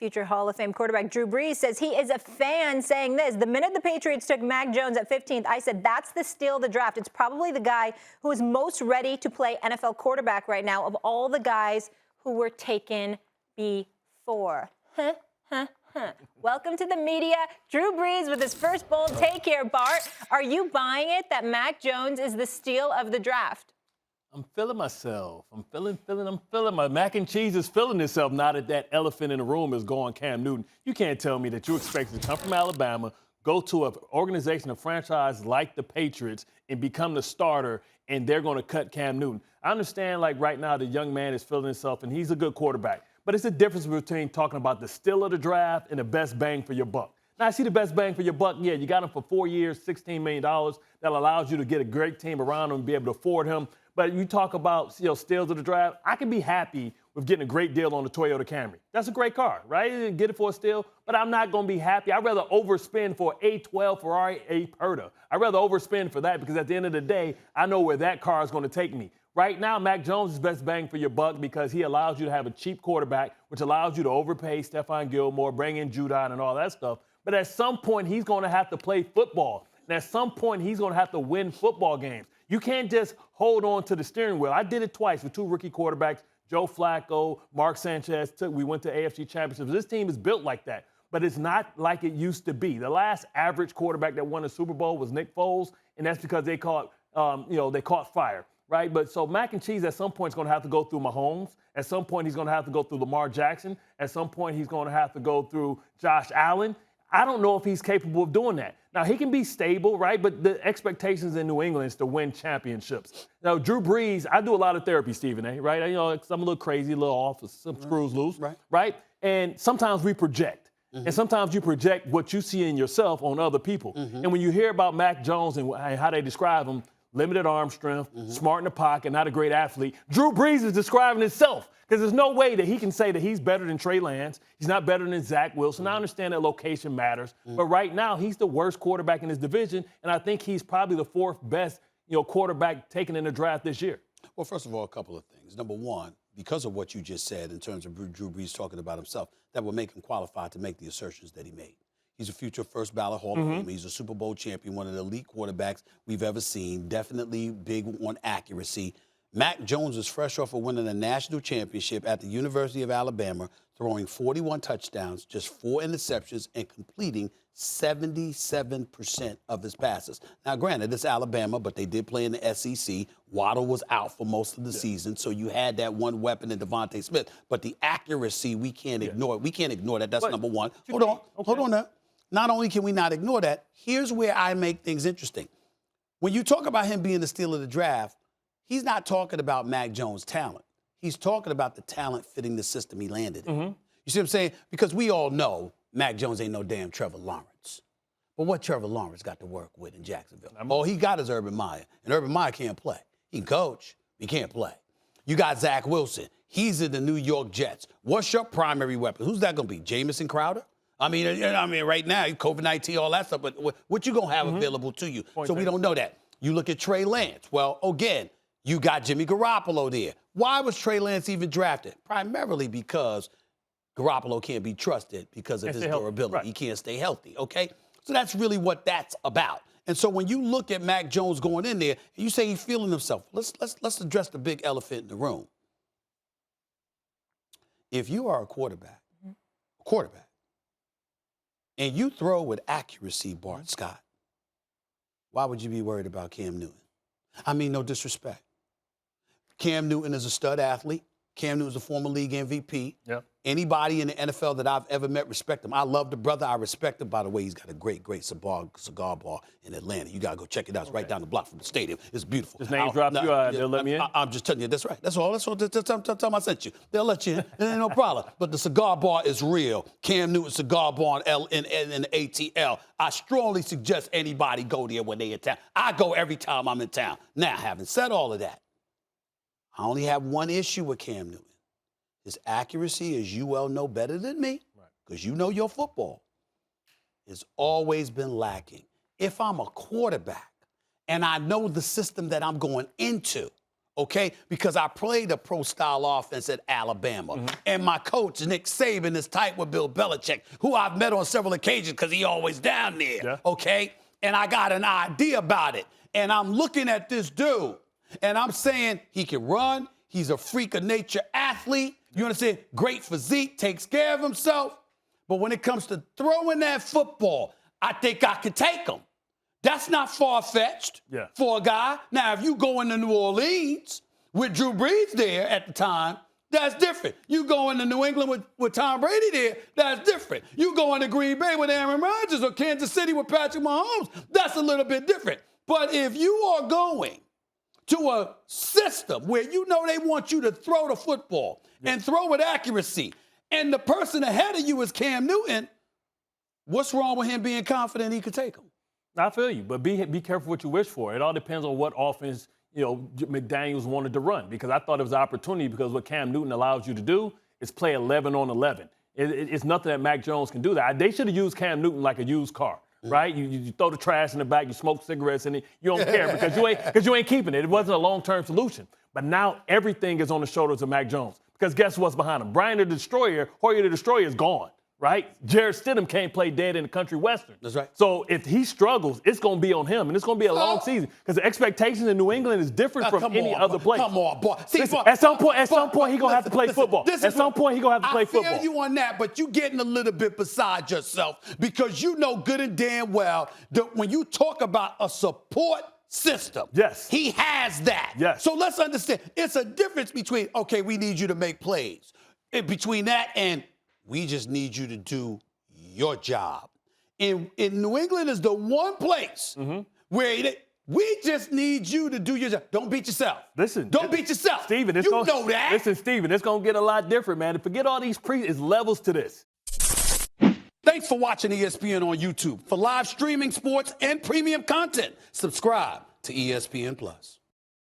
Future Hall of Fame quarterback Drew Brees says he is a fan, saying this: the minute the Patriots took Mac Jones at 15th, I said, that's the steal of the draft. It's probably the guy who is most ready to play NFL quarterback right now of all the guys who were taken before. Welcome to the media. Drew Brees with his first bold take here. Bart, are you buying it that Mac Jones is the steal of the draft? I'm feeling myself. I'm feeling my mac and cheese is feeling itself now that elephant in the room is going Cam Newton. You can't tell me that you expect to come from Alabama, go to an organization, a franchise like the Patriots, and become the starter, and they're going to cut Cam Newton. I understand, like, right now the young man is feeling himself, and he's a good quarterback. But it's a difference between talking about the steal of the draft and the best bang for your buck. Now, I see the best bang for your buck. Yeah, you got him for 4 years, $16 million. That allows you to get a great team around him and be able to afford him. But you talk about, steals of the draft, I can be happy with getting a great deal on the Toyota Camry. That's a great car, right? Get it for a steal, but I'm not going to be happy. I'd rather overspend for A12 Ferrari A-Perda. I'd rather overspend for that because at the end of the day, I know where that car is going to take me. Right now, Mac Jones is best bang for your buck because he allows you to have a cheap quarterback, which allows you to overpay Stephon Gilmore, bring in Judon and all that stuff. But at some point, he's going to have to play football. And at some point, he's going to have to win football games. You can't just hold on to the steering wheel. I did it twice with two rookie quarterbacks, Joe Flacco, Mark Sanchez. We went to AFC Championships. This team is built like that, but it's not like it used to be. The last average quarterback that won a Super Bowl was Nick Foles, and that's because they caught fire, right? But so Mac and Cheese at some point is going to have to go through Mahomes. At some point, he's going to have to go through Lamar Jackson. At some point, he's going to have to go through Josh Allen. I don't know if he's capable of doing that. Now, he can be stable, right? But the expectations in New England is to win championships. Now, Drew Brees, I do a lot of therapy, Stephen A., right? I'm a little crazy, a little off, some screws loose, right? And sometimes we project. Mm-hmm. And sometimes you project what you see in yourself on other people. Mm-hmm. And when you hear about Mac Jones and how they describe him, limited arm strength, smart in the pocket, not a great athlete, Drew Brees is describing himself. Because there's no way that he can say that he's better than Trey Lance. He's not better than Zach Wilson. I understand that location matters. But right now, he's the worst quarterback in his division, and I think he's probably the fourth best quarterback taken in the draft this year. Well, first of all, a couple of things. Number one, because of what you just said in terms of Drew Brees talking about himself, that will make him qualified to make the assertions that he made. He's a future first ballot Hall of Fame. He's a Super Bowl champion, one of the elite quarterbacks we've ever seen, definitely big on accuracy. Mac Jones is fresh off of winning a national championship at the University of Alabama, throwing 41 touchdowns, just 4 interceptions, and completing 77% of his passes. Now, granted, it's Alabama, but they did play in the SEC. Waddle was out for most of the season, so you had that one weapon in Devontae Smith. But the accuracy, we can't ignore it. We can't ignore that. That's number one. Hold on now. Not only can we not ignore that, here's where I make things interesting. When you talk about him being the steal of the draft, he's not talking about Mac Jones' talent. He's talking about the talent fitting the system he landed in. You see what I'm saying? Because we all know Mac Jones ain't no damn Trevor Lawrence. But what Trevor Lawrence got to work with in Jacksonville? All he got is Urban Meyer. And Urban Meyer can't play. He can coach, he can't play. You got Zach Wilson. He's in the New York Jets. What's your primary weapon? Who's that going to be? Jamison Crowder? I mean, right now, COVID-19, all that stuff. But what you going to have available to you? So we don't know that. You look at Trey Lance. Well, again, you got Jimmy Garoppolo there. Why was Trey Lance even drafted? Primarily because Garoppolo can't be trusted because of his durability. Right. He can't stay healthy, okay? So that's really what that's about. And so when you look at Mac Jones going in there, and you say he's feeling himself, let's address the big elephant in the room. If you are a quarterback, and you throw with accuracy, Bart Scott, why would you be worried about Cam Newton? I mean, no disrespect. Cam Newton is a stud athlete. Cam Newton is a former league MVP. Yep. Anybody in the NFL that I've ever met respect him. I love the brother. I respect him. By the way, he's got a great cigar bar in Atlanta. You got to go check it out. It's right down the block from the stadium. It's beautiful. His name drops you. They'll let me in? I'm just telling you. That's right. That's all. Tell them I sent you. They'll let you in. There ain't no problem. But the cigar bar is real. Cam Newton Cigar Bar in the ATL. I strongly suggest anybody go there when they in town. I go every time I'm in town. Now, having said all of that, I only have one issue with Cam Newton. His accuracy, as you well know better than me, because you know your football, has always been lacking. If I'm a quarterback and I know the system that I'm going into, okay? Because I played a pro-style offense at Alabama. And my coach, Nick Saban, is tight with Bill Belichick, who I've met on several occasions because he always down there, okay? And I got an idea about it. And I'm looking at this dude, and I'm saying he can run. He's a freak of nature athlete. You understand? Great physique, takes care of himself. But when it comes to throwing that football, I think I can take him. That's not far-fetched for a guy. Now, if you go into New Orleans with Drew Brees there at the time, that's different. You go into New England with Tom Brady there, that's different. You go into Green Bay with Aaron Rodgers or Kansas City with Patrick Mahomes, that's a little bit different. But if you are going to a system where you know they want you to throw the football and throw with accuracy, and the person ahead of you is Cam Newton, what's wrong with him being confident he could take him? I feel you, but be careful what you wish for. It all depends on what offense, McDaniels wanted to run, because I thought it was an opportunity, because what Cam Newton allows you to do is play 11 on 11. It's nothing that Mac Jones can do. They should have used Cam Newton like a used car, right? You throw the trash in the back, you smoke cigarettes in it, you don't care because you ain't keeping it. It wasn't a long-term solution. But now everything is on the shoulders of Mac Jones, because guess what's behind him? Brian the Destroyer, Hoyer the Destroyer is gone. Right? Jared Stidham can't play dead in the country western. That's right. So if he struggles, it's going to be on him, and it's going to be a long season, because the expectations in New England is different from any other place. Come on, boy. See, listen, at some point, he's going to have to play football. At some point, he's going to have to play football. I feel you on that, but you're getting a little bit beside yourself, because you know good and damn well that when you talk about a support system, he has that. Yes. So let's understand, it's a difference between, okay, we need you to make plays, and between that and we just need you to do your job. In New England is the one place where we just need you to do your job. Don't beat yourself. Don't beat yourself. Steven, know that. Listen, Steven, it's going to get a lot different, man. And forget all these it's levels to this. Thanks for watching ESPN on YouTube. For live streaming, sports, and premium content, subscribe to ESPN+.